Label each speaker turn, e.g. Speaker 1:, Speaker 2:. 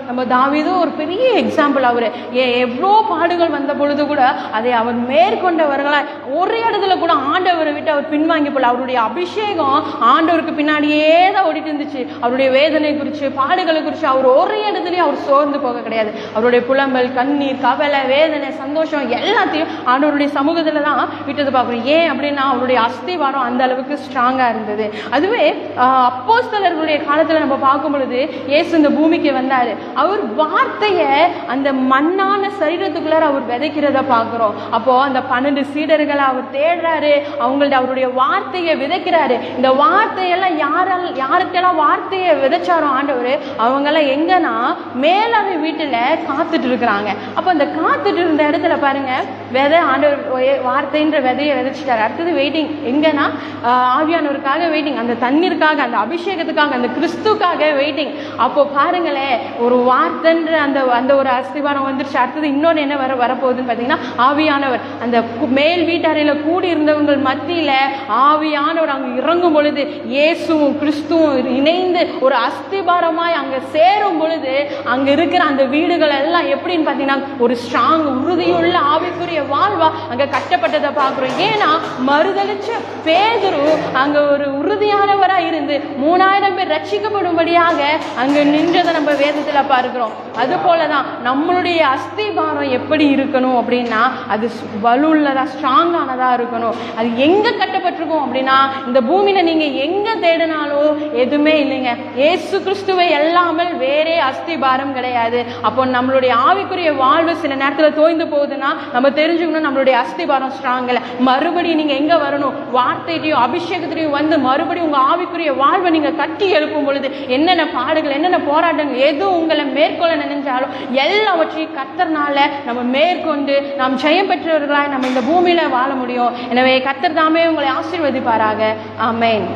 Speaker 1: நம்ம தாவீதும் ஒரு பெரிய எக்ஸாம்பிள். அவர் எவ்வளோ பாடுகள் வந்த பொழுது கூட அதை அவர் மேற்கொண்டவர்களா, ஒரே இடத்துல கூட ஆண்டவரை விட்டு அவர் பின்வாங்கி போல. அவருடைய அபிஷேகம் ஆண்டவருக்கு பின்னாடியே தான் ஓடிட்டு இருந்துச்சு. அவருடைய வேதனை குறித்து, பாடுகளை குறித்து அவர் ஒரே இடத்துலயும் அவர் சோர்ந்து போக கிடையாது. அவருடைய புலம்பல், கண்ணீர், கவலை, வேதனை, சந்தோஷம் எல்லாத்தையும் ஆண்டவருடைய சமூகத்துல தான் விட்டது பார்க்குறோம். ஏன் அப்படின்னா அவருடைய அஸ்திவாரம் அந்த அளவுக்கு ஸ்ட்ராங்கா இருந்தது. அதுவே அப்போஸ்தலர்களுடைய காலத்துல நம்ம பார்க்கும் பொழுது இயேசு இந்த பூமிக்கு வந்தாரு. அவர் வார்த்தையை அந்த மண்ணான சரீரத்துக்குள்ளார அவர் விதைக்கிறத பார்க்கிறோம். அப்போ அந்த 12 சீடர்களை அவர் தேடுறாரு, அவங்கள்ட்ட அவருடைய வார்த்தையை விதைக்கிறாரு. இந்த வார்த்தையெல்லாம் யாருக்கெல்லாம் வார்த்தையை விதைச்சாரோ ஆண்டவர், அவங்கெல்லாம் எங்கன்னா மேலாவை வீட்டுல காத்துட்டு இருக்கிறாங்க. அப்போ அந்த காத்துட்டு இருந்த இடத்துல பாருங்க, விதை ஆண்டவர் வார்த்தைன்ற விதையை விதைச்சிட்டாரு. அடுத்தது வெயிட்டிங், எங்கன்னா ஆவியானவருக்காக வெயிட்டிங், அந்த தண்ணீருக்காக, அந்த அபிஷேகத்துக்காக, அந்த கிறிஸ்துக்காக வெயிட்டிங். அப்போ பாருங்களேன், ஒரு வார்த்தைன்ற அந்த ஒரு அஸ்திவாரம் வந்துருச்சு. அடுத்தது இன்னொன்று என்ன வரப்போகுதுன்னு பார்த்தீங்கன்னா ஆவியானவர். அந்த மேல் வீட்டறையில கூடி இருந்தவங்க மத்தியில ஆவியானவர் அங்க இறங்கும் பொழுது, இயேசுவும் கிறிஸ்துவும் இணைந்து ஒரு அஸ்திபாரமாய் அங்க சேரும் பொழுது, அங்க இருக்கிற அந்த வீடுகள் எல்லாம் எப்படின்னு பார்த்தீங்கன்னா ஒரு ஸ்ட்ராங், உறுதியுள்ள ஆவிக்குரிய வாழ்வா அங்க கட்டப்பட்டதை பார்க்கிறோம். ஏன்னா மறுதளிச்ச பேதுரு அங்க ஒரு உறுதியானவரா இருந்து 3000 பேர் ரட்சிக்கப்படும்படியாக அங்க நின்றதை நம்ம வேதத்துல பார்க்கிறோம். அது போலதான் நம்மளுடைய அஸ்திபாரம் எப்படி இருக்கணும் அப்படின்னா அது வலுள்ளதா, ஸ்ட்ராங்கானதா இருக்கணும். அது எங்க கட்டப்பட்டிருக்கும் அப்படின்னா இந்த பூமியில நீங்க எங்க தேடினாலும் எதுவுமே இல்லைங்க. இயேசு கிறிஸ்துவை எல்லாமல் வேறே அஸ்திபாரம் கிடையாது. அப்போ நம்மளுடைய ஆவிக்குரிய வாழ்வு சில நேரத்துல தோய்ந்து போகுதுன்னா நம்ம தெரிஞ்சுக்கணும் நம்மளுடைய அஸ்திபாரம் ஸ்ட்ராங் இல்லை. மறுபடியும் நீங்க எங்க வரணும், வார்த்தையிட்டையும் அபிஷேகத்திலையும் வந்து மறுபடியும் உங்க ஆவிக்குரிய வாழ்வை நீங்க கட்டி எழுப்பும் பொழுது என்னென்ன பாடுகள், என்னென்ன போராட்டங்கள் எது உங்களை மேற்கொள்ள நினைஞ்சாலும் எல்லாவற்றையும் கர்த்தர்னால நம்ம மேற்கொண்டு நாம் ஜெயம் பெற்றவர்களாய் நம்ம இந்த பூமியில வாழ முடியும். எனவே கர்த்தர் தாமே உங்களை ஆசீர்வதிப்பாராக. ஆமென்.